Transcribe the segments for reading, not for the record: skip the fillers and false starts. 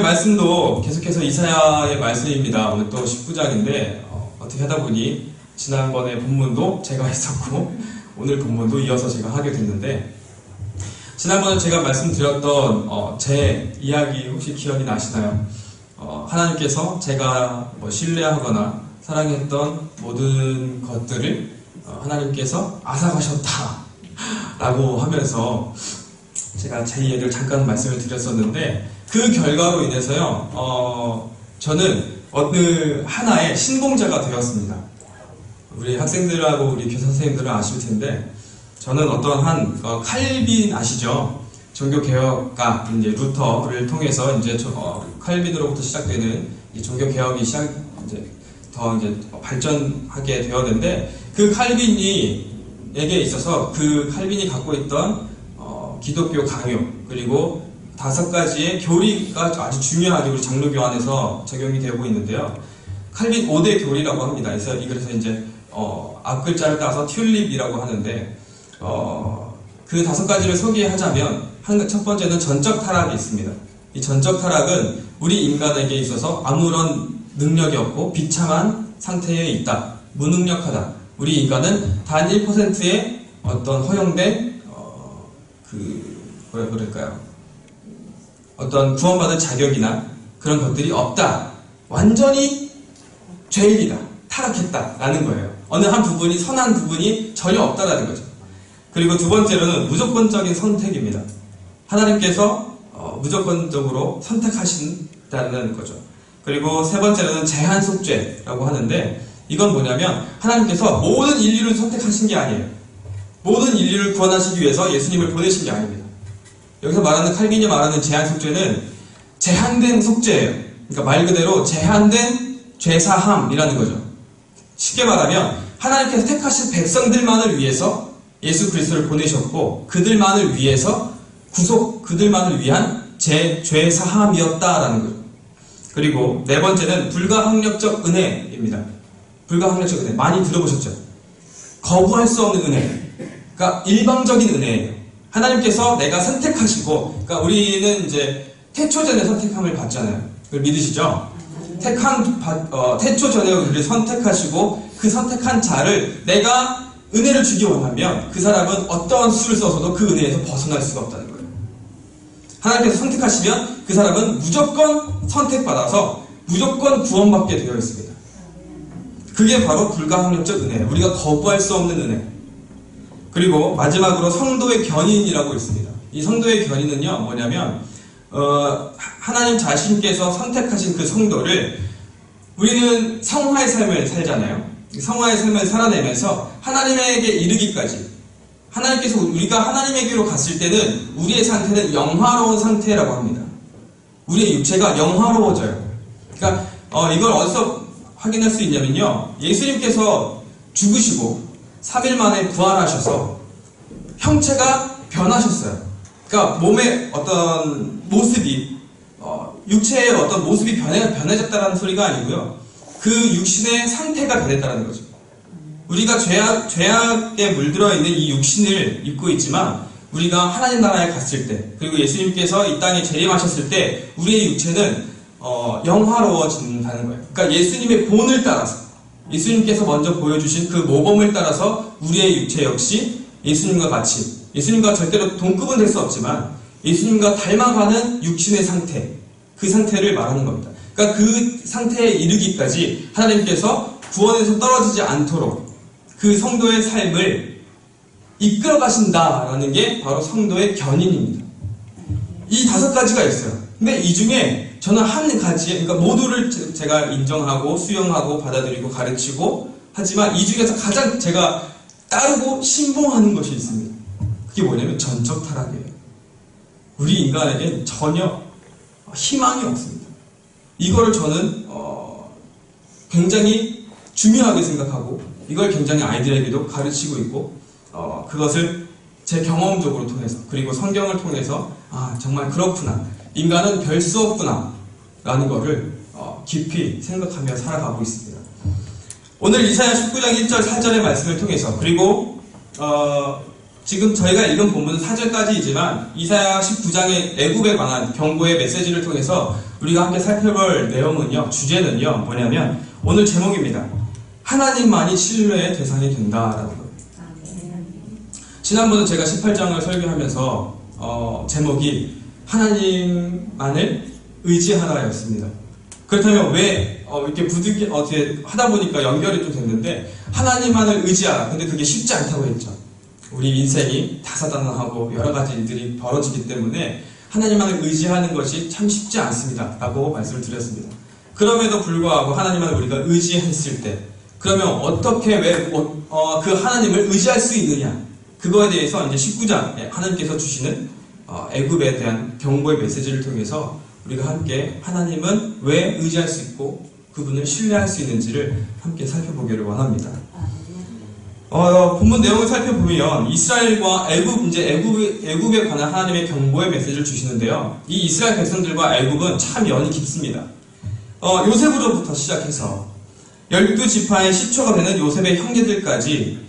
말씀도 계속해서 이사야의 말씀입니다. 오늘 또 19장인데 어떻게 하다 보니 지난번에 본문도 제가 했었고 오늘 본문도 이어서 제가 하게 됐는데, 지난번에 제가 말씀드렸던 제 이야기 혹시 기억이 나시나요? 하나님께서 제가 신뢰하거나 사랑했던 모든 것들을 하나님께서 앗아가셨다 라고 하면서 제가 제 이야기를 잠깐 말씀을 드렸었는데, 그 결과로 인해서요 저는 어느 하나의 신봉자가 되었습니다. 우리 학생들하고 우리 교사 선생님들은 아실 텐데, 저는 어떤 한 칼빈 아시죠? 종교개혁가 이제 루터를 통해서 이제 칼빈으로부터 시작되는 이 종교개혁이 더 발전하게 되었는데, 그 칼빈이에게 있어서 그 칼빈이 갖고 있던 기독교 강요, 그리고 5가지의 교리가 아주 중요하게 우리 장로교 안에서 적용이 되고 있는데요. 칼빈 5대 교리라고 합니다. 그래서 이제 앞글자를 따서 튤립이라고 하는데, 그 5가지를 소개하자면, 첫 번째는 전적 타락이 있습니다. 이 전적 타락은 우리 인간에게 있어서 아무런 능력이 없고 비참한 상태에 있다. 무능력하다. 우리 인간은 단 1%의 어떤 허용된 어떤 구원받을 자격이나 그런 것들이 없다. 완전히 죄인이다. 타락했다라는 거예요. 어느 한 부분이, 선한 부분이 전혀 없다라는 거죠. 그리고 두 번째로는 무조건적인 선택입니다. 하나님께서 무조건적으로 선택하신다는 거죠. 그리고 세 번째로는 제한 속죄라고 하는데, 이건 뭐냐면 하나님께서 모든 인류를 선택하신 게 아니에요. 모든 인류를 구원하시기 위해서 예수님을 보내신 게 아닙니다. 여기서 말하는, 칼빈이 말하는 제한 속죄는 제한된 속죄예요. 그러니까 말 그대로 제한된 죄사함이라는 거죠. 쉽게 말하면 하나님께서 택하신 백성들만을 위해서 예수 그리스도를 보내셨고, 그들만을 위해서 그들만을 위한 죄사함이었다라는 거죠. 그리고 네 번째는 불가항력적 은혜입니다. 불가항력적 은혜, 많이 들어보셨죠? 거부할 수 없는 은혜. 그러니까 일방적인 은혜예요. 하나님께서 내가 선택하시고, 그러니까 우리는 이제 태초 전에 선택함을 받잖아요. 그걸 믿으시죠? 태초 전에 우리를 선택하시고, 그 선택한 자를 내가 은혜를 주기 원하면 그 사람은 어떠한 수를 써서도 그 은혜에서 벗어날 수가 없다는 거예요. 하나님께서 선택하시면 그 사람은 무조건 선택받아서 무조건 구원받게 되어 있습니다. 그게 바로 불가항력적 은혜예요. 우리가 거부할 수 없는 은혜. 그리고 마지막으로 성도의 견인이라고 있습니다. 이 성도의 견인은요, 뭐냐면 하나님 자신께서 선택하신 그 성도를, 우리는 성화의 삶을 살잖아요. 성화의 삶을 살아내면서 하나님에게 이르기까지, 하나님께서 우리가 하나님에게로 갔을 때는 우리의 상태는 영화로운 상태라고 합니다. 우리의 육체가 영화로워져요. 그러니까 이걸 어디서 확인할 수 있냐면요, 예수님께서 죽으시고 3일 만에 부활하셔서 형체가 변하셨어요. 그러니까 몸의 어떤 모습이, 육체의 어떤 모습이 변해졌다는 소리가 아니고요, 그 육신의 상태가 변했다는 거죠. 우리가 죄악에 물들어 있는 이 육신을 입고 있지만, 우리가 하나님 나라에 갔을 때, 그리고 예수님께서 이 땅에 재림하셨을 때 우리의 육체는 영화로워진다는 거예요. 그러니까 예수님의 본을 따라서, 예수님께서 먼저 보여주신 그 모범을 따라서 우리의 육체 역시 예수님과 같이, 예수님과 절대로 동급은 될 수 없지만 예수님과 닮아가는 육신의 상태, 그 상태를 말하는 겁니다. 그러니까 그 상태에 이르기까지 하나님께서 구원에서 떨어지지 않도록 그 성도의 삶을 이끌어 가신다라는 게 바로 성도의 견인입니다. 이 5가지가 있어요. 근데 이 중에 저는 한 가지, 그러니까 모두를 제가 인정하고 수용하고 받아들이고 가르치고 하지만, 이 중에서 가장 제가 따르고 신봉하는 것이 있습니다. 그게 뭐냐면 전적 타락이에요. 우리 인간에겐 전혀 희망이 없습니다. 이거를 저는 굉장히 중요하게 생각하고, 이걸 굉장히 아이들에게도 가르치고 있고, 그것을 제 경험적으로 통해서, 그리고 성경을 통해서 정말 그렇구나, 인간은 별 수 없구나 라는 거를 깊이 생각하며 살아가고 있습니다. 오늘 이사야 19장 1절 4절의 말씀을 통해서, 그리고 지금 저희가 읽은 본문은 4절까지이지만 이사야 19장의 애굽에 관한 경고의 메시지를 통해서 우리가 함께 살펴볼 내용은요, 주제는요, 뭐냐면 오늘 제목입니다. 하나님만이 신뢰의 대상이 된다라는 거예요. 지난번에 제가 18장을 설교하면서 제목이 하나님만을 의지하라였습니다. 그렇다면 왜 이렇게 부득이 어떻게 하다 보니까 연결이 좀 됐는데 하나님만을 의지하라. 근데 그게 쉽지 않다고 했죠. 우리 인생이 다사다난하고 여러 가지 일들이 벌어지기 때문에 하나님만을 의지하는 것이 참 쉽지 않습니다. 라고 말씀을 드렸습니다. 그럼에도 불구하고 하나님만을 우리가 의지했을 때 그러면 어떻게 그 하나님을 의지할 수 있느냐? 그거에 대해서 이제 19장 하나님께서 주시는 애굽에 대한 경고의 메시지를 통해서 우리가 함께 하나님은 왜 의지할 수 있고 그분을 신뢰할 수 있는지를 함께 살펴보기를 원합니다. 본문 내용을 살펴보면 이스라엘과 애굽에 관한 하나님의 경고의 메시지를 주시는데요. 이 이스라엘 백성들과 애굽은 참 연이 깊습니다. 요셉으로부터 시작해서 12지파의 10초가 되는 요셉의 형제들까지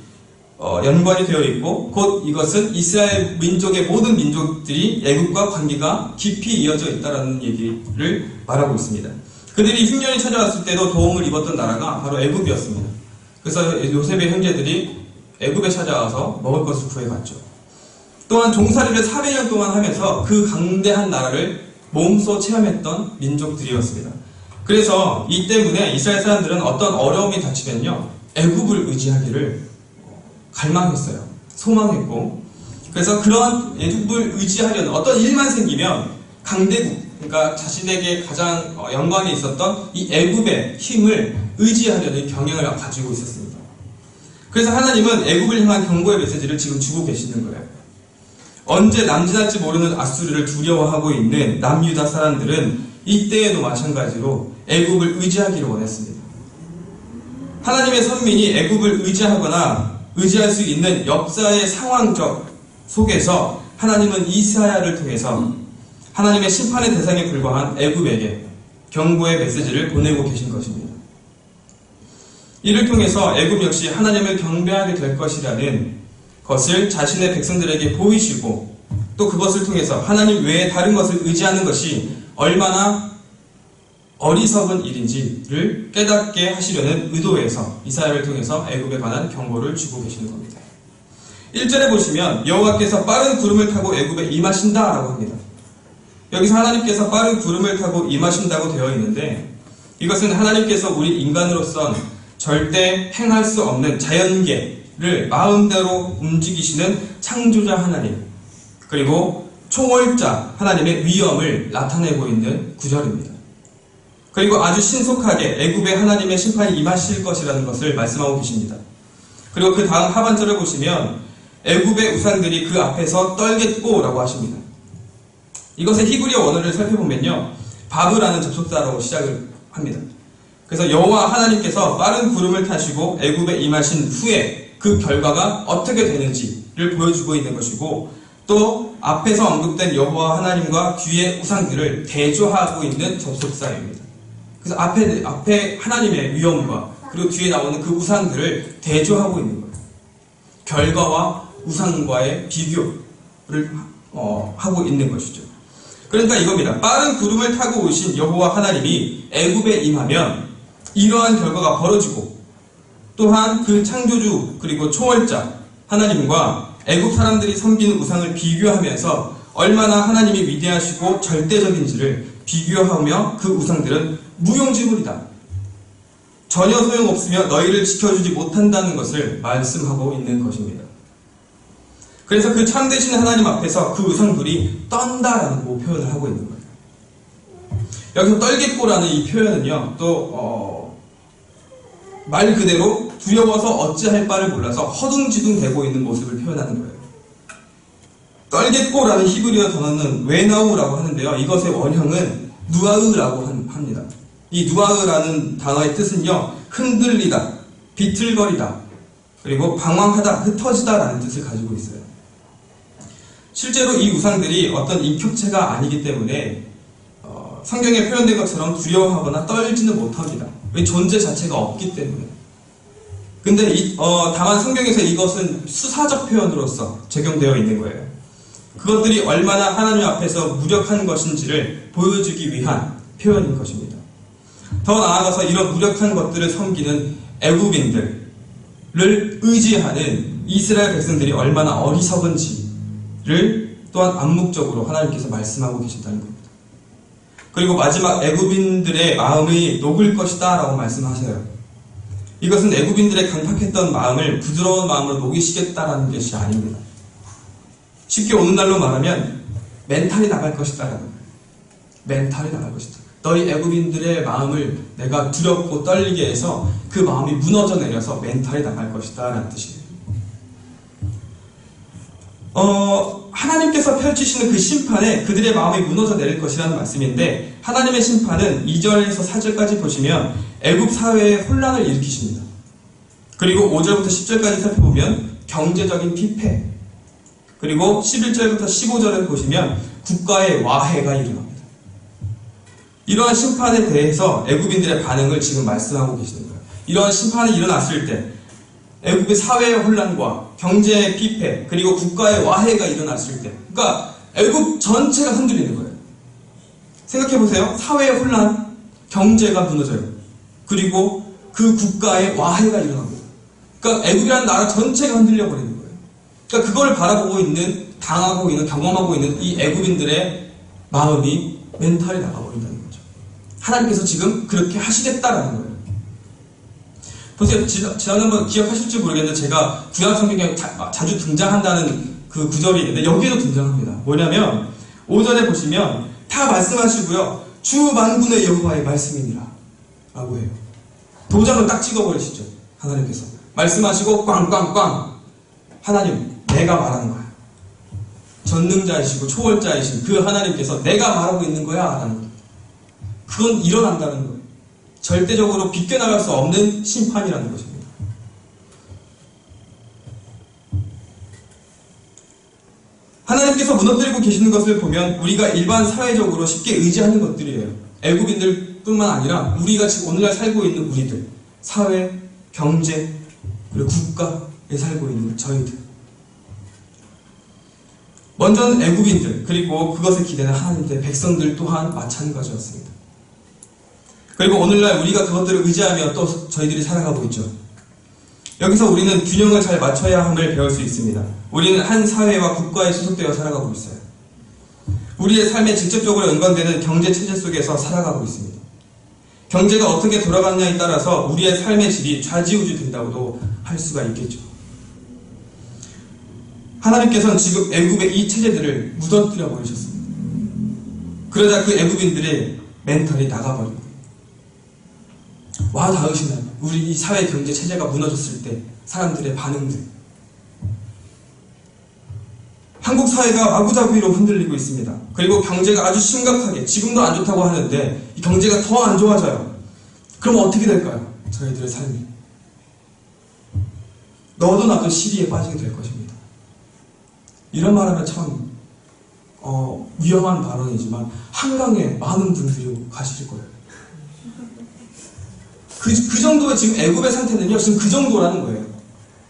연관이 되어 있고 곧 이것은 이스라엘 민족의 모든 민족들이 애굽과 관계가 깊이 이어져 있다는 얘기를 말하고 있습니다. 그들이 흉년이 찾아왔을 때도 도움을 입었던 나라가 바로 애굽이었습니다. 그래서 요셉의 형제들이 애굽에 찾아와서 먹을 것을 구해갔죠. 또한 종살이를 400년 동안 하면서 그 강대한 나라를 몸소 체험했던 민족들이었습니다. 그래서 이 때문에 이스라엘 사람들은 어떤 어려움이 닥치면요 애굽을 의지하기를 갈망했어요. 소망했고 그래서 그런 애굽을 의지하려는 어떤 일만 생기면 강대국 그러니까 자신에게 가장 연관이 있었던 이 애굽의 힘을 의지하려는 경향을 가지고 있었습니다. 그래서 하나님은 애굽을 향한 경고의 메시지를 지금 주고 계시는 거예요. 언제 남진할지 모르는 아수르를 두려워하고 있는 남유다 사람들은 이때에도 마찬가지로 애굽을 의지하기를 원했습니다. 하나님의 선민이 애굽을 의지하거나 의지할 수 있는 역사의 상황적 속에서 하나님은 이사야를 통해서 하나님의 심판의 대상에 불과한 애굽에게 경고의 메시지를 보내고 계신 것입니다. 이를 통해서 애굽 역시 하나님을 경배하게 될 것이라는 것을 자신의 백성들에게 보이시고 또 그것을 통해서 하나님 외에 다른 것을 의지하는 것이 얼마나 어리석은 일인지를 깨닫게 하시려는 의도에서 이사야를 통해서 애굽에 관한 경고를 주고 계시는 겁니다. 1절에 보시면 여호와께서 빠른 구름을 타고 애굽에 임하신다라고 합니다. 여기서 하나님께서 빠른 구름을 타고 임하신다고 되어 있는데 이것은 하나님께서 우리 인간으로선 절대 행할 수 없는 자연계를 마음대로 움직이시는 창조자 하나님 그리고 초월자 하나님의 위엄을 나타내고 있는 구절입니다. 그리고 아주 신속하게 애굽에 하나님의 심판이 임하실 것이라는 것을 말씀하고 계십니다. 그리고 그 다음 하반절을 보시면 애굽의 우상들이 그 앞에서 떨겠고라고 하십니다. 이것의 히브리어 원어를 살펴보면요 바브라는 접속사로 시작을 합니다. 그래서 여호와 하나님께서 빠른 구름을 타시고 애굽에 임하신 후에 그 결과가 어떻게 되는지를 보여주고 있는 것이고 또 앞에서 언급된 여호와 하나님과 뒤에 우상들을 대조하고 있는 접속사입니다. 그래서 앞에 하나님의 위엄과 그리고 뒤에 나오는 그 우상들을 대조하고 있는 거예요. 결과와 우상과의 비교를 하고 있는 것이죠. 그러니까 이겁니다. 빠른 구름을 타고 오신 여호와 하나님이 애굽에 임하면 이러한 결과가 벌어지고 또한 그 창조주 그리고 초월자 하나님과 애굽 사람들이 섬기는 우상을 비교하면서 얼마나 하나님이 위대하시고 절대적인지를 비교하며 그 우상들은 무용지물이다. 전혀 소용없으며 너희를 지켜주지 못한다는 것을 말씀하고 있는 것입니다. 그래서 그 참되신 하나님 앞에서 그 우상들이 떤다라는 표현을 하고 있는 거예요. 여기서 떨겠고라는 이 표현은요, 또 말 그대로 두려워서 어찌할 바를 몰라서 허둥지둥 대고 있는 모습을 표현하는 거예요. 떨겠고라는 히브리어 단어는 웨나우라고 하는데요. 이것의 원형은 누아으라고 합니다. 이 누아으라는 단어의 뜻은요, 흔들리다, 비틀거리다, 그리고 방황하다, 흩어지다라는 뜻을 가지고 있어요. 실제로 이 우상들이 어떤 인격체가 아니기 때문에 성경에 표현된 것처럼 두려워하거나 떨지는 못합니다. 왜? 존재 자체가 없기 때문에. 근데 다만 성경에서 이것은 수사적 표현으로서 적용되어 있는 거예요. 그것들이 얼마나 하나님 앞에서 무력한 것인지를 보여주기 위한 표현인 것입니다. 더 나아가서 이런 무력한 것들을 섬기는 애굽인들을 의지하는 이스라엘 백성들이 얼마나 어리석은지를 또한 암묵적으로 하나님께서 말씀하고 계신다는 겁니다. 그리고 마지막 애굽인들의 마음이 녹을 것이다 라고 말씀하세요. 이것은 애굽인들의 강팍했던 마음을 부드러운 마음으로 녹이시겠다라는 것이 아닙니다. 쉽게 오늘날로 말하면 멘탈이 나갈 것이다 라는 거예요. 멘탈이 나갈 것이다. 너희 애굽인들의 마음을 내가 두렵고 떨리게 해서 그 마음이 무너져 내려서 멘탈이 나갈 것이다 라는 뜻이에요. 하나님께서 펼치시는 그 심판에 그들의 마음이 무너져 내릴 것이라는 말씀인데, 하나님의 심판은 2절에서 4절까지 보시면 애굽 사회에 혼란을 일으키십니다. 그리고 5절부터 10절까지 살펴보면 경제적인 피폐, 그리고 11절부터 15절을 보시면 국가의 와해가 일어납니다. 이러한 심판에 대해서 애굽인들의 반응을 지금 말씀하고 계시는 거예요. 이러한 심판이 일어났을 때 애굽의 사회의 혼란과 경제의 피폐, 그리고 국가의 와해가 일어났을 때, 그러니까 애굽 전체가 흔들리는 거예요. 생각해보세요. 사회의 혼란, 경제가 무너져요. 그리고 그 국가의 와해가 일어납니다. 그러니까 애굽이라는 나라 전체가 흔들려 버리는 거예요. 그러니까 그걸 바라보고 있는, 당하고 있는, 경험하고 있는 이 애굽인들의 마음이 멘탈이 나가버린다는 거죠. 하나님께서 지금 그렇게 하시겠다라는 거예요. 보세요. 지난번 기억하실지 모르겠는데 제가 구약 성경에 자주 등장한다는 그 구절이 있는데 여기에도 등장합니다. 뭐냐면 5절에 보시면 다 말씀하시고요. 주 만군의 여호와의 말씀이니라 라고 해요. 도장을 딱 찍어버리시죠. 하나님께서 말씀하시고 꽝꽝꽝, 하나님 내가 말하는 거야. 전능자이시고 초월자이신 그 하나님께서 내가 말하고 있는 거야 라는 거예요. 그건 일어난다는 거예요. 절대적으로 비껴나갈 수 없는 심판이라는 것입니다. 하나님께서 무너뜨리고 계시는 것을 보면 우리가 일반 사회적으로 쉽게 의지하는 것들이에요. 애굽인들 뿐만 아니라 우리가 지금 오늘날 살고 있는 우리들, 사회, 경제, 그리고 국가에 살고 있는 저희들. 먼저는 애굽인들, 그리고 그것을 기대는 하나님의 백성들 또한 마찬가지였습니다. 그리고 오늘날 우리가 그것들을 의지하며 또 저희들이 살아가고 있죠. 여기서 우리는 균형을 잘 맞춰야 함을 배울 수 있습니다. 우리는 한 사회와 국가에 소속되어 살아가고 있어요. 우리의 삶에 직접적으로 연관되는 경제 체제 속에서 살아가고 있습니다. 경제가 어떻게 돌아가느냐에 따라서 우리의 삶의 질이 좌지우지 된다고도 할 수가 있겠죠. 하나님께서는 지금 애굽의 이 체제들을 무너뜨려 버리셨습니다. 그러자 그 애굽인들의 멘탈이 나가버린 거예요. 와 닿으시나요? 우리 이 사회 경제 체제가 무너졌을 때 사람들의 반응들. 한국 사회가 마구잡이로 흔들리고 있습니다. 그리고 경제가 아주 심각하게, 지금도 안 좋다고 하는데 이 경제가 더 안 좋아져요. 그럼 어떻게 될까요? 저희들의 삶이 너도 나도 시리에 빠지게 될 것입니다. 이런 말하면 참 위험한 발언이지만 한강에 많은 분들이 가실 거예요. 그 정도의 지금 애굽의 상태는요, 지금 그 정도라는 거예요.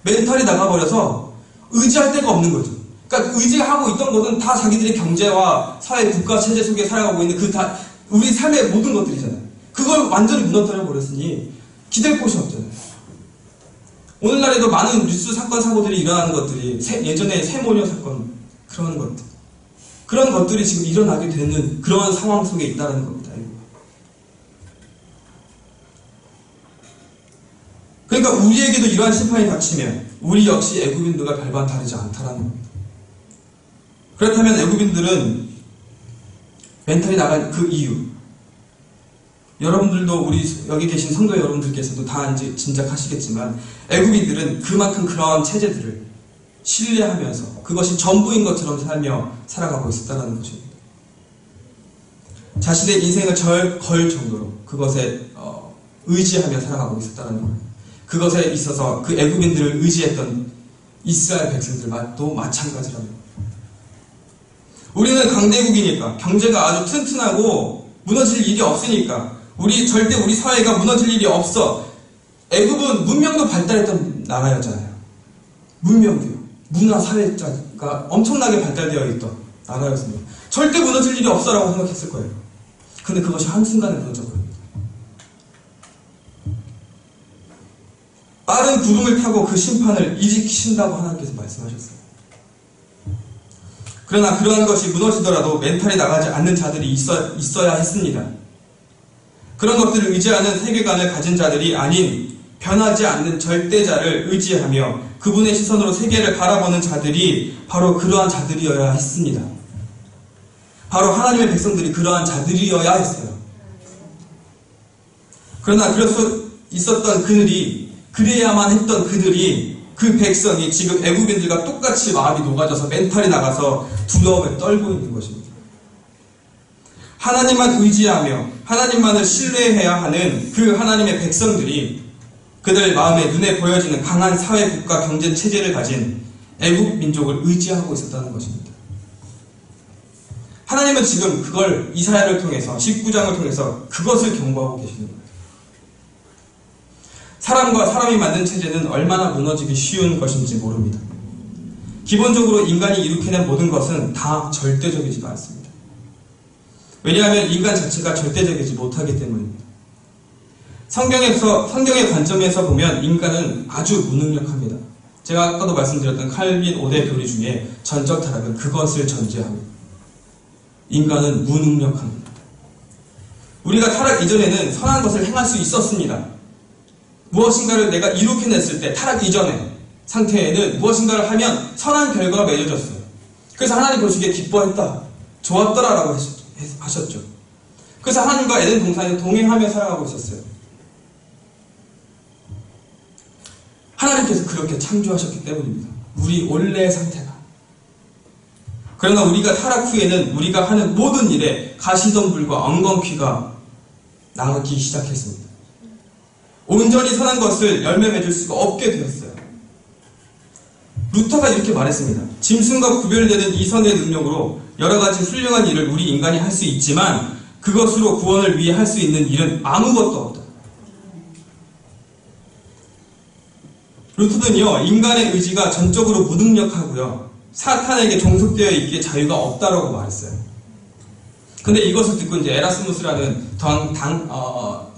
멘탈이 나가버려서 의지할 데가 없는 거죠. 그러니까 의지하고 있던 것은 다 자기들의 경제와 사회, 국가, 체제 속에 살아가고 있는 그 다 우리 삶의 모든 것들이잖아요. 그걸 완전히 무너뜨려 버렸으니 기댈 곳이 없잖아요. 오늘날에도 많은 뉴스 사건, 사고들이 일어나는 것들이 예전에 세모녀 사건, 그런 것들이 지금 일어나게 되는 그런 상황 속에 있다는 겁니다. 그러니까 우리에게도 이러한 심판이 닥치면 우리 역시 애굽인들과 별반 다르지 않다라는 겁니다. 그렇다면 애굽인들은 멘탈이 나간 그 이유, 여러분들도 우리 여기 계신 성도 여러분들께서도 다 이제 짐작하시겠지만 애굽인들은 그만큼 그러한 체제들을 신뢰하면서 그것이 전부인 것처럼 살며 살아가고 있었다는 것입니다. 자신의 인생을 걸 정도로 그것에 의지하며 살아가고 있었다는 거예요. 그것에 있어서 그 애굽인들을 의지했던 이스라엘 백성들도 마찬가지라는 거예요. 우리는 강대국이니까 경제가 아주 튼튼하고 무너질 일이 없으니까 절대 우리 사회가 무너질 일이 없어. 애굽은 문명도 발달했던 나라였잖아요. 문명도요. 문화, 사회가 엄청나게 발달되어 있던 나라였습니다. 절대 무너질 일이 없어라고 생각했을 거예요. 근데 그것이 한순간에 무너져버립니다. 빠른 구름을 타고 그 심판을 일으키신다고 하나님께서 말씀하셨어요. 그러나 그러한 것이 무너지더라도 멘탈이 나가지 않는 자들이 있어야 했습니다. 그런 것들을 의지하는 세계관을 가진 자들이 아닌 변하지 않는 절대자를 의지하며 그분의 시선으로 세계를 바라보는 자들이 바로 그러한 자들이어야 했습니다. 바로 하나님의 백성들이 그러한 자들이어야 했어요. 그러나 그럴 수 있었던 그들이, 그래야만 했던 그들이, 그 백성이 지금 애국인들과 똑같이 마음이 녹아져서 멘탈이 나가서 두려움에 떨고 있는 것입니다. 하나님만 의지하며 하나님만을 신뢰해야 하는 그 하나님의 백성들이 그들 마음에 눈에 보여지는 강한 사회, 국가, 경제 체제를 가진 애국 민족을 의지하고 있었다는 것입니다. 하나님은 지금 그걸 이사야를 통해서 19장을 통해서 그것을 경고하고 계시는 거예요. 사람과 사람이 만든 체제는 얼마나 무너지기 쉬운 것인지 모릅니다. 기본적으로 인간이 일으켜낸 모든 것은 다 절대적이지가 않습니다. 왜냐하면 인간 자체가 절대적이지 못하기 때문입니다. 성경의 관점에서 보면 인간은 아주 무능력합니다. 제가 아까도 말씀드렸던 칼빈 5대 교리 중에 전적 타락은 그것을 전제합니다. 인간은 무능력합니다. 우리가 타락 이전에는 선한 것을 행할 수 있었습니다. 무엇인가를 내가 이룩해냈을 때, 타락 이전의 상태에는 무엇인가를 하면 선한 결과가 맺어졌어요. 그래서 하나님 보시기에 기뻐했다, 좋았더라라고 하셨죠. 그래서 하나님과 에덴 동산에 동행하며 살아가고 있었어요. 하나님께서 그렇게 창조하셨기 때문입니다. 우리 원래의 상태가. 그러나 우리가 타락 후에는 우리가 하는 모든 일에 가시덤불과 엉겅퀴가 나오기 시작했습니다. 온전히 선한 것을 열매 맺을 수가 없게 되었어요. 루터가 이렇게 말했습니다. 짐승과 구별되는 이 선의 능력으로 여러 가지 훌륭한 일을 우리 인간이 할 수 있지만 그것으로 구원을 위해 할 수 있는 일은 아무것도 없다. 루터는요, 인간의 의지가 전적으로 무능력하고요, 사탄에게 종속되어 있기에 자유가 없다라고 말했어요. 근데 이것을 듣고 이제 에라스무스라는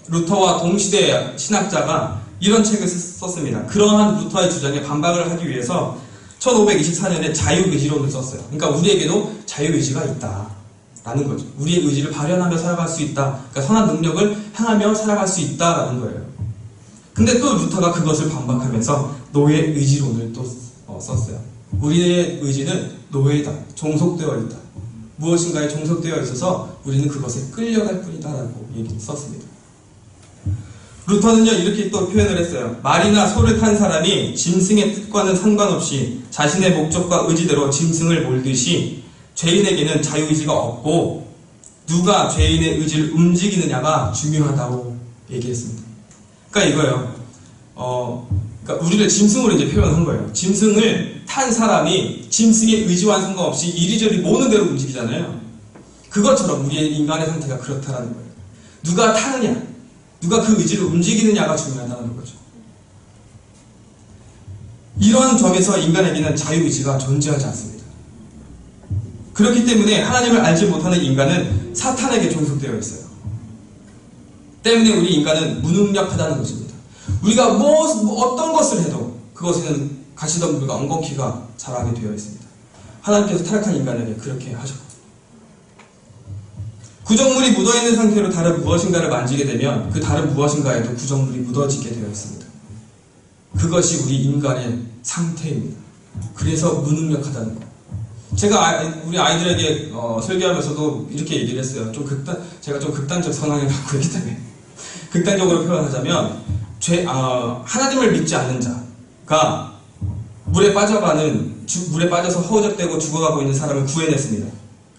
루터와 동시대 신학자가 이런 책을 썼습니다. 그러한 루터의 주장에 반박을 하기 위해서 1524년에 자유의지론을 썼어요. 그러니까 우리에게도 자유의지가 있다라는 거죠. 우리의 의지를 발현하며 살아갈 수 있다. 그러니까 선한 능력을 행하며 살아갈 수 있다라는 거예요. 근데 또 루터가 그것을 반박하면서 노예의지론을 또 썼어요. 우리의 의지는 노예다, 종속되어 있다. 무엇인가에 종속되어 있어서 우리는 그것에 끌려갈 뿐이다라고 얘기를 썼습니다. 루터는요, 이렇게 또 표현을 했어요. 말이나 소를 탄 사람이 짐승의 뜻과는 상관없이 자신의 목적과 의지대로 짐승을 몰듯이 죄인에게는 자유의지가 없고 누가 죄인의 의지를 움직이느냐가 중요하다고 얘기했습니다. 그러니까 이거예요. 그러니까 우리를 짐승으로 이제 표현한 거예요. 짐승을 탄 사람이 짐승의 의지와 상관없이 이리저리 모는 대로 움직이잖아요. 그것처럼 우리의 인간의 상태가 그렇다라는 거예요. 누가 타느냐, 누가 그 의지를 움직이느냐가 중요하다는 거죠. 이러한 점에서 인간에게는 자유의지가 존재하지 않습니다. 그렇기 때문에 하나님을 알지 못하는 인간은 사탄에게 종속되어 있어요. 때문에 우리 인간은 무능력하다는 것입니다. 우리가 어떤 것을 해도 그것에는 가시덤불과 엉겅퀴가 자라게 되어 있습니다. 하나님께서 타락한 인간에게 그렇게 하셨고, 구정물이 묻어있는 상태로 다른 무엇인가를 만지게 되면 그 다른 무엇인가에도 구정물이 묻어지게 되어 있습니다. 그것이 우리 인간의 상태입니다. 그래서 무능력하다는 것. 제가 우리 아이들에게 설교하면서도 이렇게 얘기를 했어요. 제가 좀 극단적 성향을 갖고 있기 때문에 극단적으로 표현하자면 하나님을 믿지 않는 자가 물에 빠져서 허우적대고 죽어가고 있는 사람을 구해냈습니다.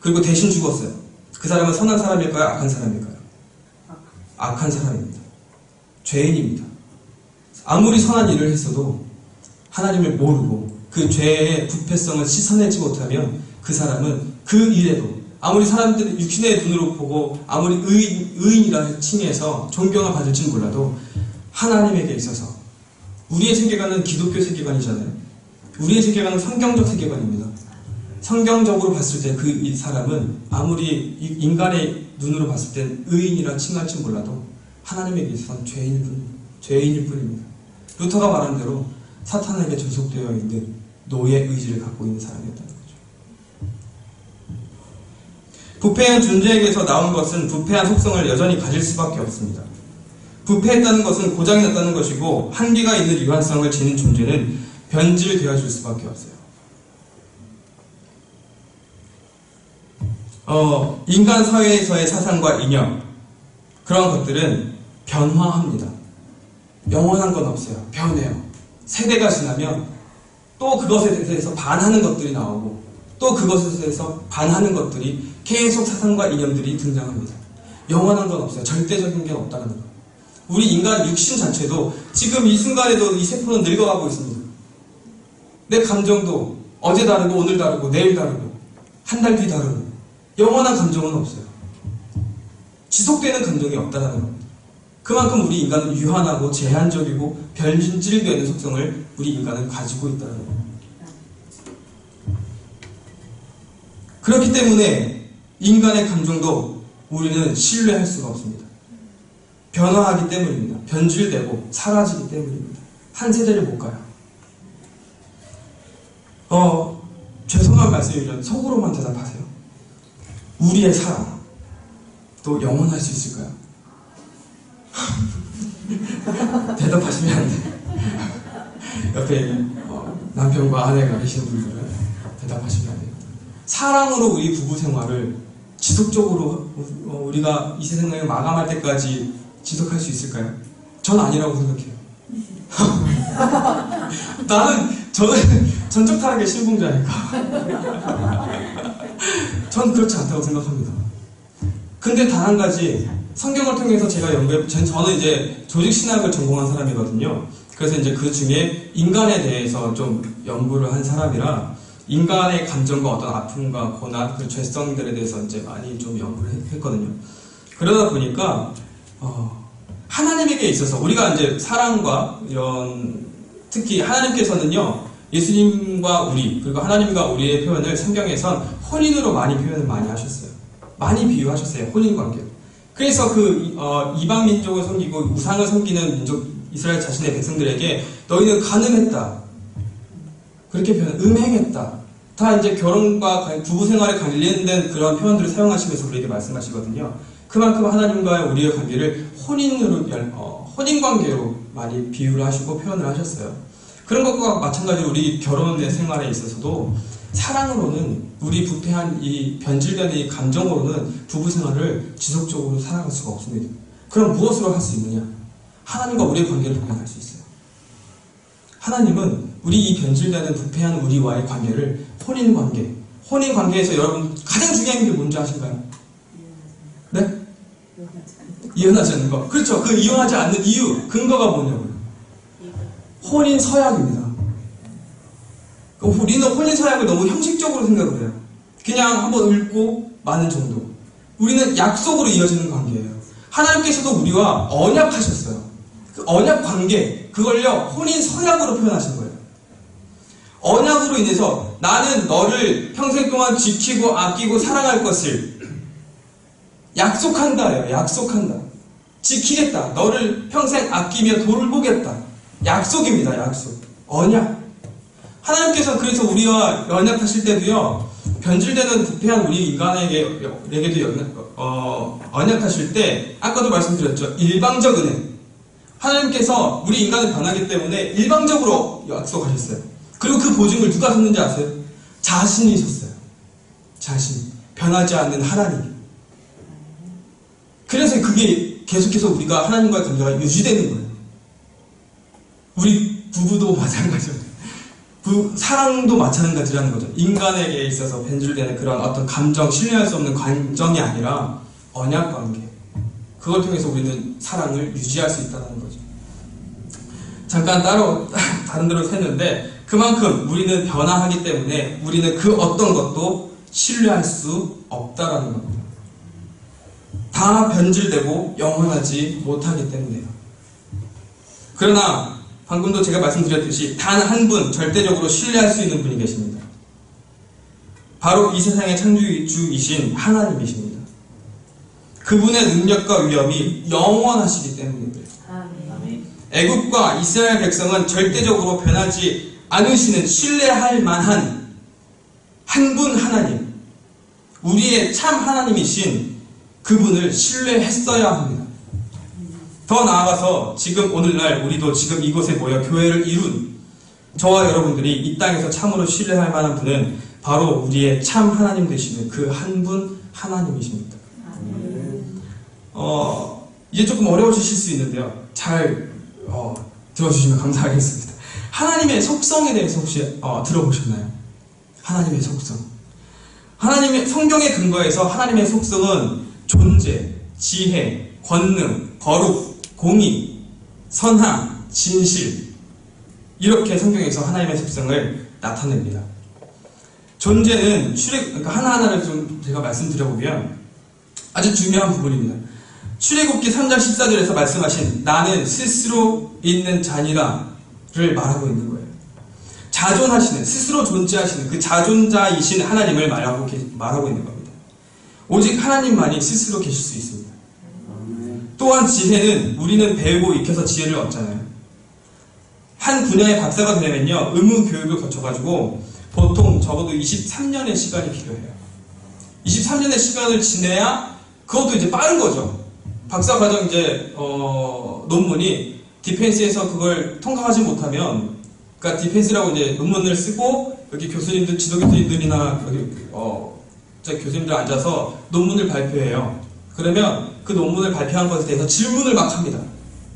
그리고 대신 죽었어요. 그 사람은 선한 사람일까요? 악한 사람일까요? 악한 사람입니다. 죄인입니다. 아무리 선한 일을 했어도 하나님을 모르고 그 죄의 부패성을 씻어내지 못하면 그 사람은 그 일에도 아무리 사람들이 육신의 눈으로 보고 아무리 의인이라 칭해서 존경을 받을지는 몰라도 하나님에게 있어서, 우리의 세계관은 기독교 세계관이잖아요. 우리의 세계관은 성경적 세계관입니다. 성경적으로 봤을 때 그 이 사람은 아무리 인간의 눈으로 봤을 땐 의인이라 칭할지 몰라도 하나님에게 있어서는 죄인일 뿐입니다. 루터가 말한 대로 사탄에게 전속되어 있는 노예 의지를 갖고 있는 사람이었다는 거죠. 부패한 존재에게서 나온 것은 부패한 속성을 여전히 가질 수밖에 없습니다. 부패했다는 것은 고장이 났다는 것이고 한계가 있는 유한성을 지닌 존재는 변질되어질 수밖에 없어요. 인간 사회에서의 사상과 이념, 그런 것들은 변화합니다. 영원한 건 없어요. 변해요. 세대가 지나면 또 그것에 대해서 반하는 것들이 나오고 또 그것에 대해서 반하는 것들이 계속 사상과 이념들이 등장합니다. 영원한 건 없어요. 절대적인 게 없다는 거예요. 우리 인간 육신 자체도 지금 이 순간에도 이 세포는 늙어가고 있습니다. 내 감정도 어제 다르고 오늘 다르고 내일 다르고 한 달 뒤 다르고 영원한 감정은 없어요. 지속되는 감정이 없다는 겁니다. 그만큼 우리 인간은 유한하고 제한적이고 변질되는 속성을 우리 인간은 가지고 있다는 겁니다. 그렇기 때문에 인간의 감정도 우리는 신뢰할 수가 없습니다. 변화하기 때문입니다. 변질되고 사라지기 때문입니다. 한 세대를 못 가요. 죄송한 말씀이지만 속으로만 대답하세요. 우리의 사랑 또 영원할 수 있을까요? 대답하시면 안 돼요. 옆에 남편과 아내가 계신 분들은 대답하시면 안 돼요. 사랑으로 우리 부부 생활을 지속적으로 우리가 이 세상을 마감할 때까지 지속할 수 있을까요? 전 아니라고 생각해요. 저는 전적 타락의 신봉자니까. 전 그렇지 않다고 생각합니다. 근데 단 한 가지, 성경을 통해서 제가 저는 이제 조직신학을 전공한 사람이거든요. 그래서 이제 그 중에 인간에 대해서 좀 연구를 한 사람이라 인간의 감정과 어떤 아픔과 고난, 그 죄성들에 대해서 이제 많이 좀 연구를 했거든요. 그러다 보니까, 하나님에게 있어서 우리가 이제 사랑과 이런, 특히 하나님께서는요, 예수님과 우리, 그리고 하나님과 우리의 표현을 성경에선 혼인으로 많이 하셨어요. 많이 비유하셨어요. 혼인관계로. 그래서 이방 민족을 섬기고 우상을 섬기는 민족, 이스라엘 자신의 백성들에게 너희는 간음했다. 그렇게 음행했다. 다 이제 결혼과 부부 생활에 관련된 그런 표현들을 사용하시면서 우리에게 말씀하시거든요. 그만큼 하나님과의 우리의 관계를 혼인관계로 많이 비유를 하시고 표현을 하셨어요. 그런 것과 마찬가지로 우리 결혼의 생활에 있어서도 사랑으로는 우리 부패한 이 변질된 이 감정으로는 부부 생활을 지속적으로 살아갈 수가 없습니다. 그럼 무엇으로 할 수 있느냐? 하나님과 우리의 관계를 통해 할 수 있어요. 하나님은 우리 이 변질되는 부패한 우리와의 관계를 혼인관계에서 여러분 가장 중요한 게 뭔지 아실까요? 네? 이혼하지 않는 거. 그렇죠. 그 이혼하지 않는 이유, 근거가 뭐냐고요? 혼인 서약입니다. 우리는 혼인 서약을 너무 형식적으로 생각을 해요. 그냥 한번 읽고 마는 정도. 우리는 약속으로 이어지는 관계예요. 하나님께서도 우리와 언약하셨어요. 그 언약 관계, 그걸요 혼인 서약으로 표현하신 거예요. 언약으로 인해서 나는 너를 평생 동안 지키고 아끼고 사랑할 것을 약속한다예요. 약속한다. 지키겠다. 너를 평생 아끼며 돌보겠다. 약속입니다. 약속. 언약. 하나님께서 그래서 우리와 언약하실 때도요, 변질되는 부패한 우리 인간에게도 언약하실 때, 아까도 말씀드렸죠. 일방적 은혜. 하나님께서 우리 인간을 변하기 때문에 일방적으로 약속하셨어요. 그리고 그 보증을 누가 섰는지 아세요? 자신이 섰어요. 자신. 변하지 않는 하나님. 그래서 그게 계속해서 우리가 하나님과의 관계가 유지되는 거예요. 우리 부부도 마찬가지예요. 사랑도 마찬가지라는 거죠. 인간에게 있어서 변질되는 그런 어떤 감정, 신뢰할 수 없는 감정이 아니라 언약 관계. 그걸 통해서 우리는 사랑을 유지할 수 있다는 거죠. 잠깐 다른 데로 샜는데, 그만큼 우리는 변화하기 때문에 우리는 그 어떤 것도 신뢰할 수 없다라는 겁니다. 다 변질되고 영원하지 못하기 때문에요. 그러나 방금도 제가 말씀드렸듯이 단 한 분 절대적으로 신뢰할 수 있는 분이 계십니다. 바로 이 세상의 창조주이신 하나님이십니다. 그분의 능력과 위엄이 영원하시기 때문입니다. 애국과 이스라엘 백성은 절대적으로 변하지 않으시는 신뢰할 만한 한 분 하나님, 우리의 참 하나님이신 그분을 신뢰했어야 합니다. 더 나아가서 지금 오늘날 우리도 지금 이곳에 모여 교회를 이룬 저와 여러분들이 이 땅에서 참으로 신뢰할 만한 분은 바로 우리의 참 하나님 되시는 그 한 분 하나님이십니다. 이제 조금 어려워지실 수 있는데요. 잘 들어주시면 감사하겠습니다. 하나님의 속성에 대해서 혹시 들어보셨나요? 하나님의 속성. 하나님의 성경의 근거에서 하나님의 속성은 존재, 지혜, 권능, 거룩, 공의, 선함, 진실, 이렇게 성경에서 하나님의 속성을 나타냅니다. 존재는 그러니까 하나하나를 좀 제가 말씀드려보면 아주 중요한 부분입니다. 출애굽기 3장 14절에서 말씀하신 나는 스스로 있는 자니라를 말하고 있는 거예요. 자존하시는, 스스로 존재하시는 그 자존자이신 하나님을 말하고 있는 겁니다. 오직 하나님만이 스스로 계실 수 있습니다. 또한 지혜는 우리는 배우고 익혀서 지혜를 얻잖아요. 한 분야의 박사가 되려면요, 의무 교육을 거쳐가지고 보통 적어도 23년의 시간이 필요해요. 23년의 시간을 지내야 그것도 이제 빠른 거죠. 박사 과정 이제 논문이 디펜스에서 그걸 통과하지 못하면, 그러니까 디펜스라고 이제 논문을 쓰고 여기 교수님들, 지도 교수님들이나 여기 교수님들 앉아서 논문을 발표해요. 그러면 그 논문을 발표한 것에 대해서 질문을 막 합니다.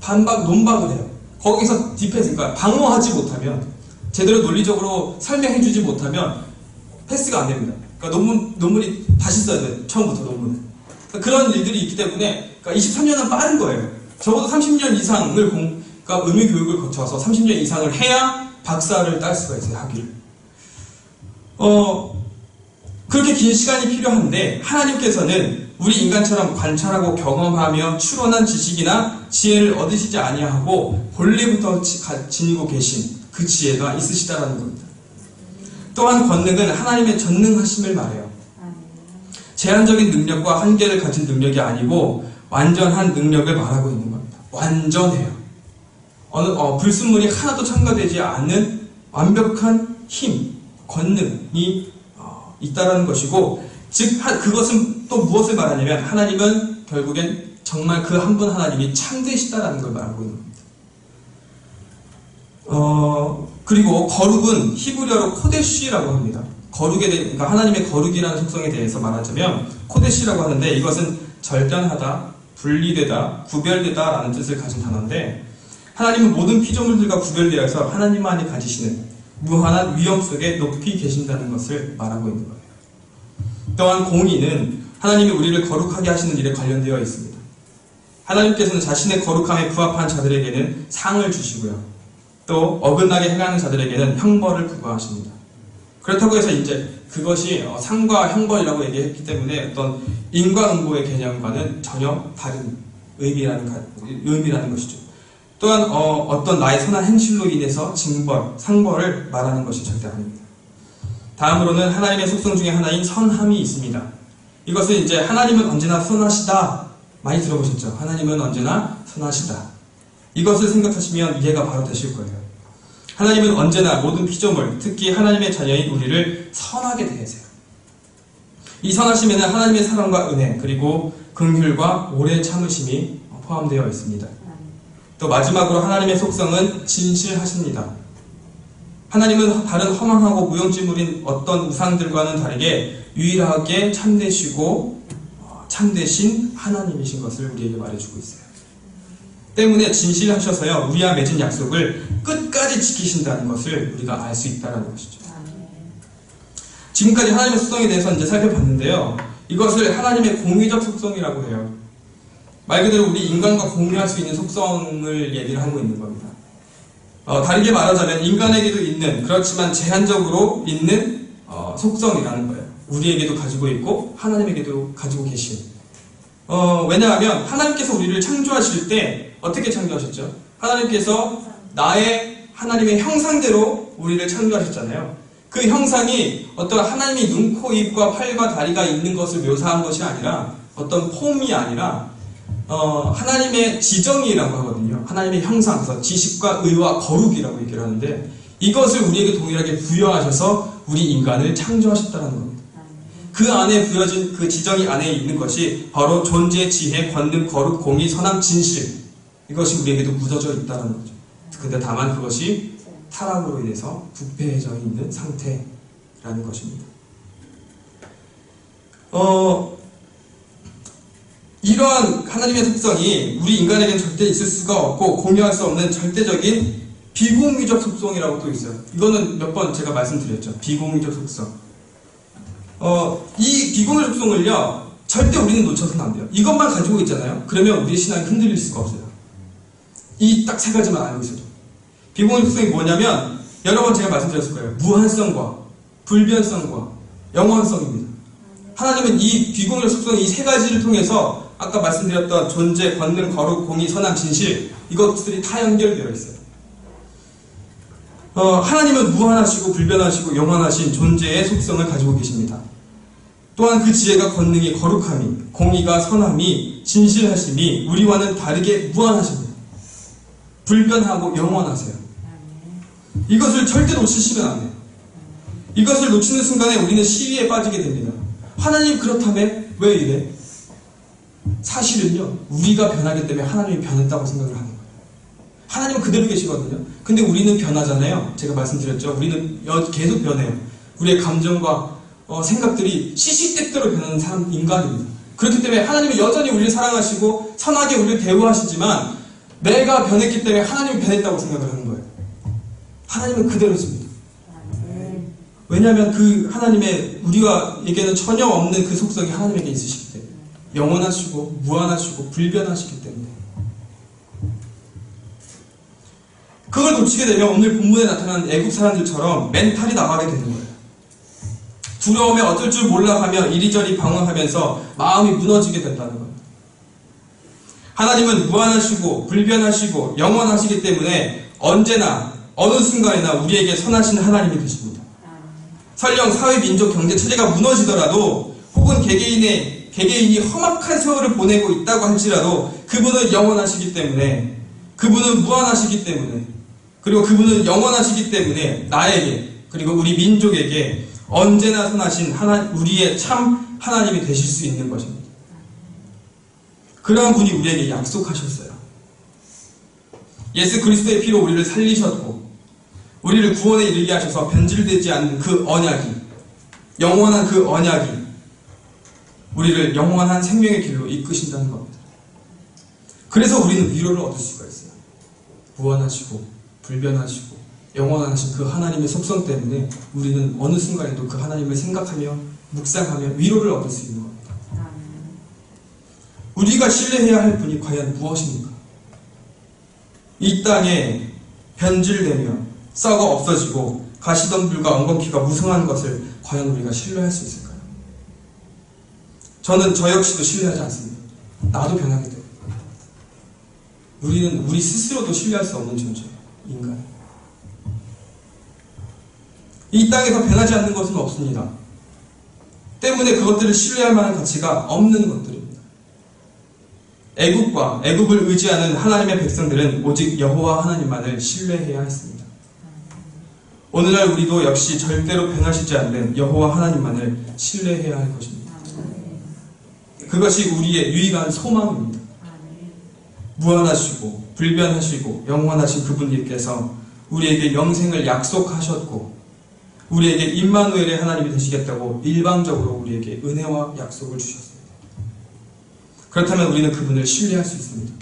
반박, 논박을 해요. 거기서 디펜스, 그러니까 방어하지 못하면, 제대로 논리적으로 설명해주지 못하면 패스가 안 됩니다. 그러니까 논문이 다시 써야 돼요. 처음부터 논문을. 그러니까 그런 일들이 있기 때문에, 그러니까 23년은 빠른 거예요. 적어도 30년 이상을 그러니까 의무 교육을 거쳐서 30년 이상을 해야 박사를 딸 수가 있어요, 학위를. 그렇게 긴 시간이 필요한데, 하나님께서는 우리 인간처럼 관찰하고 경험하며 추론한 지식이나 지혜를 얻으시지 아니하고 본래부터 지니고 계신 그 지혜가 있으시다라는 겁니다. 또한 권능은 하나님의 전능하심을 말해요. 제한적인 능력과 한계를 가진 능력이 아니고 완전한 능력을 말하고 있는 겁니다. 완전해요. 불순물이 하나도 첨가되지 않는 완벽한 힘, 권능이 있다라는 것이고, 즉 그것은 또 무엇을 말하냐면 하나님은 결국엔 정말 그 한 분 하나님이 참되시다라는 걸 말하고 있는 겁니다. 그리고 거룩은 히브리어로 코데시라고 합니다. 그러니까 하나님의 거룩이라는 속성에 대해서 말하자면 코데시라고 하는데, 이것은 절단하다, 분리되다, 구별되다 라는 뜻을 가진 단어인데, 하나님은 모든 피조물들과 구별되어서 하나님만이 가지시는 무한한 위엄 속에 높이 계신다는 것을 말하고 있는 거예요. 또한 공의는 하나님이 우리를 거룩하게 하시는 일에 관련되어 있습니다. 하나님께서는 자신의 거룩함에 부합한 자들에게는 상을 주시고요, 또 어긋나게 행하는 자들에게는 형벌을 부과하십니다. 그렇다고 해서 이제 그것이 상과 형벌이라고 얘기했기 때문에 어떤 인과응보의 개념과는 전혀 다른 의미라는 것이죠. 또한 어떤 나의 선한 행실로 인해서 징벌, 상벌을 말하는 것이 절대 아닙니다. 다음으로는 하나님의 속성 중에 하나인 선함이 있습니다. 이것은 이제 하나님은 언제나 선하시다, 많이 들어보셨죠? 하나님은 언제나 선하시다. 이것을 생각하시면 이해가 바로 되실 거예요. 하나님은 언제나 모든 피조물, 특히 하나님의 자녀인 우리를 선하게 대하세요. 이 선하심에는 하나님의 사랑과 은혜, 그리고 긍휼과 오래 참으심이 포함되어 있습니다. 또 마지막으로 하나님의 속성은 진실하십니다. 하나님은 다른 허망하고 무용지물인 어떤 우상들과는 다르게 유일하게 참되시고 참되신 하나님이신 것을 우리에게 말해주고 있어요. 때문에 진실하셔서요, 우리와 맺은 약속을 끝까지 지키신다는 것을 우리가 알 수 있다는 것이죠. 지금까지 하나님의 속성에 대해서 이제 살펴봤는데요, 이것을 하나님의 공의적 속성이라고 해요. 말 그대로 우리 인간과 공유할 수 있는 속성을 얘기를 하고 있는 겁니다. 다르게 말하자면 인간에게도 있는, 그렇지만 제한적으로 있는 속성이라는 거예요. 우리에게도 가지고 있고 하나님에게도 가지고 계신. 왜냐하면 하나님께서 우리를 창조하실 때 어떻게 창조하셨죠? 하나님께서 하나님의 형상대로 우리를 창조하셨잖아요. 그 형상이 어떤 하나님이 눈, 코, 입과 팔과 다리가 있는 것을 묘사한 것이 아니라 어떤 폼이 아니라 하나님의 지정이라고 하거든요. 하나님의 형상, 그래서 지식과 의와 거룩이라고 얘기를 하는데 이것을 우리에게 동일하게 부여하셔서 우리 인간을 창조하셨다는 겁니다. 그 안에 부여진 그 지정이 안에 있는 것이 바로 존재, 지혜, 권능, 거룩, 공의, 선함, 진실, 이것이 우리에게도 묻어져 있다는 거죠. 근데 다만 그것이 타락으로 인해서 부패해져 있는 상태라는 것입니다. 이러한 하나님의 속성이 우리 인간에게는 절대 있을 수가 없고 공유할 수 없는 절대적인 비공유적 속성이라고 또 있어요. 이거는 몇 번 제가 말씀드렸죠. 비공유적 속성. 이 비공유적 속성을요, 절대 우리는 놓쳐서는 안 돼요. 이것만 가지고 있잖아요. 그러면 우리의 신앙이 흔들릴 수가 없어요. 이 딱 세 가지만 알고 있어도. 비공유적 속성이 뭐냐면, 여러 번 제가 말씀드렸을 거예요. 무한성과 불변성과 영원성입니다. 하나님은 이 비공유적 속성 이 세 가지를 통해서 아까 말씀드렸던 존재, 권능, 거룩, 공의, 선함, 진실, 이것들이 다 연결되어 있어요. 하나님은 무한하시고 불변하시고 영원하신 존재의 속성을 가지고 계십니다. 또한 그 지혜가, 권능이, 거룩함이, 공의가, 선함이, 진실하심이 우리와는 다르게 무한하십니다. 불변하고 영원하세요. 이것을 절대 놓치시면 안 돼요. 이것을 놓치는 순간에 우리는 시위에 빠지게 됩니다. 하나님 그렇다면 왜 이래? 사실은요, 우리가 변하기 때문에 하나님이 변했다고 생각을 하는 거예요. 하나님은 그대로 계시거든요. 근데 우리는 변하잖아요. 제가 말씀드렸죠. 우리는 계속 변해요. 우리의 감정과 생각들이 시시때때로 변하는 사람, 인간입니다. 그렇기 때문에 하나님은 여전히 우리를 사랑하시고 선하게 우리를 대우하시지만 내가 변했기 때문에 하나님이 변했다고 생각을 하는 거예요. 하나님은 그대로십니다. 왜냐하면 그 하나님의 우리에게는 전혀 없는 그 속성이 하나님에게 있으시기 때문에, 영원하시고 무한하시고 불변하시기 때문에. 그걸 놓치게 되면 오늘 본문에 나타난 애국 사람들처럼 멘탈이 나가게 되는 거예요. 두려움에 어쩔 줄 몰라 하며 이리저리 방황하면서 마음이 무너지게 된다는 거예요. 하나님은 무한하시고 불변하시고 영원하시기 때문에 언제나 어느 순간이나 우리에게 선하신 하나님이 되십니다. 설령 사회, 민족, 경제 체제가 무너지더라도 혹은 개개인이 험악한 세월을 보내고 있다고 할지라도 그분은 영원하시기 때문에, 그분은 무한하시기 때문에, 그리고 그분은 영원하시기 때문에 나에게, 그리고 우리 민족에게 언제나 선하신 우리의 참 하나님이 되실 수 있는 것입니다. 그러한 분이 우리에게 약속하셨어요. 예수 그리스도의 피로 우리를 살리셨고 우리를 구원에 이르게 하셔서 변질되지 않는 그 언약이, 영원한 그 언약이 우리를 영원한 생명의 길로 이끄신다는 겁니다. 그래서 우리는 위로를 얻을 수가 있어요. 무한하시고 불변하시고 영원하신 그 하나님의 속성 때문에 우리는 어느 순간에도 그 하나님을 생각하며 묵상하며 위로를 얻을 수 있는 겁니다. 우리가 신뢰해야 할 분이 과연 무엇입니까? 이 땅에 변질되며 썩어 없어지고 가시덤불과 엉겅퀴가 무성한 것을 과연 우리가 신뢰할 수 있을까요? 저는 저 역시도 신뢰하지 않습니다. 나도 변하게 돼요. 우리는 우리 스스로도 신뢰할 수 없는 존재예요. 인간. 이 땅에서 변하지 않는 것은 없습니다. 때문에 그것들을 신뢰할 만한 가치가 없는 것들입니다. 애국을 의지하는 하나님의 백성들은 오직 여호와 하나님만을 신뢰해야 했습니다. 오늘날 우리도 역시 절대로 변하시지 않는 여호와 하나님만을 신뢰해야 할 것입니다. 그것이 우리의 유일한 소망입니다. 무한하시고 불변하시고 영원하신 그분께서 우리에게 영생을 약속하셨고 우리에게 임마누엘의 하나님이 되시겠다고 일방적으로 우리에게 은혜와 약속을 주셨습니다. 그렇다면 우리는 그분을 신뢰할 수 있습니다.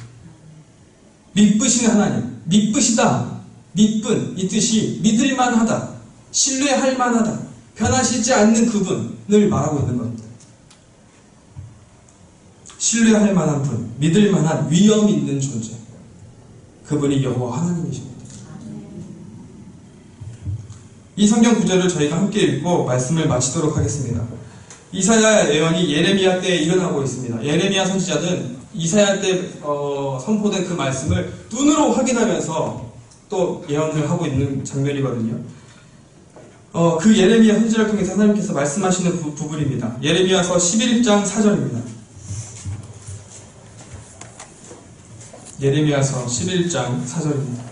믿으시는 하나님, 믿으시다, 믿분, 이 뜻이 믿을만하다, 신뢰할 만하다, 변하시지 않는 그분을 말하고 있는 겁니다. 신뢰할 만한 분, 믿을 만한 위엄 있는 존재, 그분이 여호와 하나님이십니다. 이 성경 구절을 저희가 함께 읽고 말씀을 마치도록 하겠습니다. 이사야 예언이 예레미야 때에 일어나고 있습니다. 예레미야 선지자는 이사야 때 선포된 그 말씀을 눈으로 확인하면서 또 예언을 하고 있는 장면이거든요. 그 예레미야 선지자를 통해서 하나님께서 말씀하시는 부분입니다. 예레미야서 11장 4절입니다. 예레미야서 11장 4절입니다.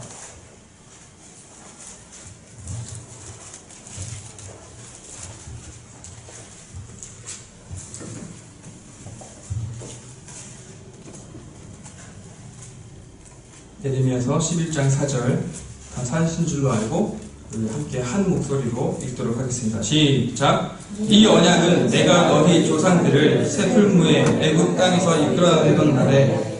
예레미야서 11장 4절 다 사신 줄로 알고 우리 함께 한 목소리로 읽도록 하겠습니다. 시작! 이 언약은 내가 너희 조상들을 새 풀무에 애굽 땅에서 이끌어내던 날에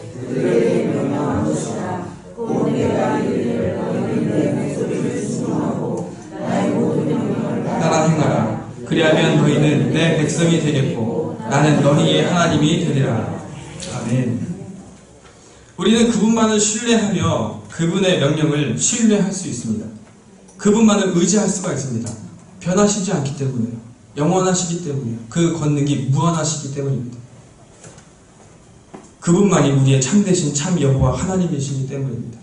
따라 행하라. 그리하면 너희는 내 백성이 되겠고 나는 너희의 하나님이 되리라. 아멘. 우리는 그분만을 신뢰하며 그분의 명령을 신뢰할 수 있습니다. 그분만을 의지할 수가 있습니다. 변하시지 않기 때문에요. 영원하시기 때문에요. 그 권능이 무한하시기 때문입니다. 그분만이 우리의 참되신 참 여호와 하나님이시기 때문입니다.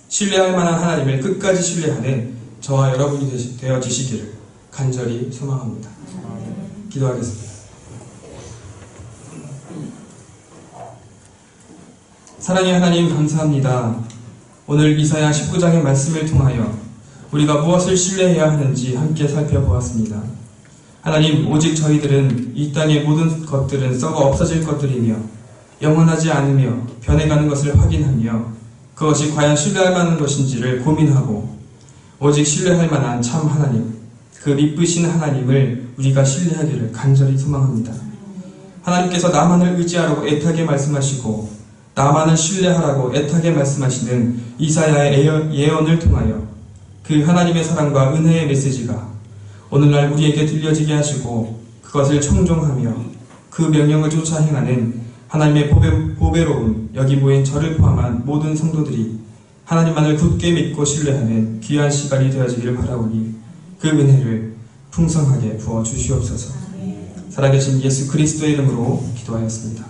신뢰할 만한 하나님을 끝까지 신뢰하는 저와 여러분이 되어지시기를 간절히 소망합니다. 기도하겠습니다. 사랑의 하나님 감사합니다. 오늘 이사야 19장의 말씀을 통하여 우리가 무엇을 신뢰해야 하는지 함께 살펴보았습니다. 하나님, 오직 저희들은 이 땅의 모든 것들은 썩어 없어질 것들이며 영원하지 않으며 변해가는 것을 확인하며 그것이 과연 신뢰할 만한 것인지를 고민하고 오직 신뢰할 만한 참 하나님, 그 미쁘신 하나님을 우리가 신뢰하기를 간절히 소망합니다. 하나님께서 나만을 의지하라고 애타게 말씀하시고 나만을 신뢰하라고 애타게 말씀하시는 이사야의 예언을 통하여 그 하나님의 사랑과 은혜의 메시지가 오늘날 우리에게 들려지게 하시고 그것을 청종하며 그 명령을 쫓아 행하는 하나님의 보배로운 여기 모인 저를 포함한 모든 성도들이 하나님만을 굳게 믿고 신뢰하는 귀한 시간이 되어지기를 바라오니 그 은혜를 풍성하게 부어주시옵소서. 살아계신 예수 그리스도의 이름으로 기도하였습니다.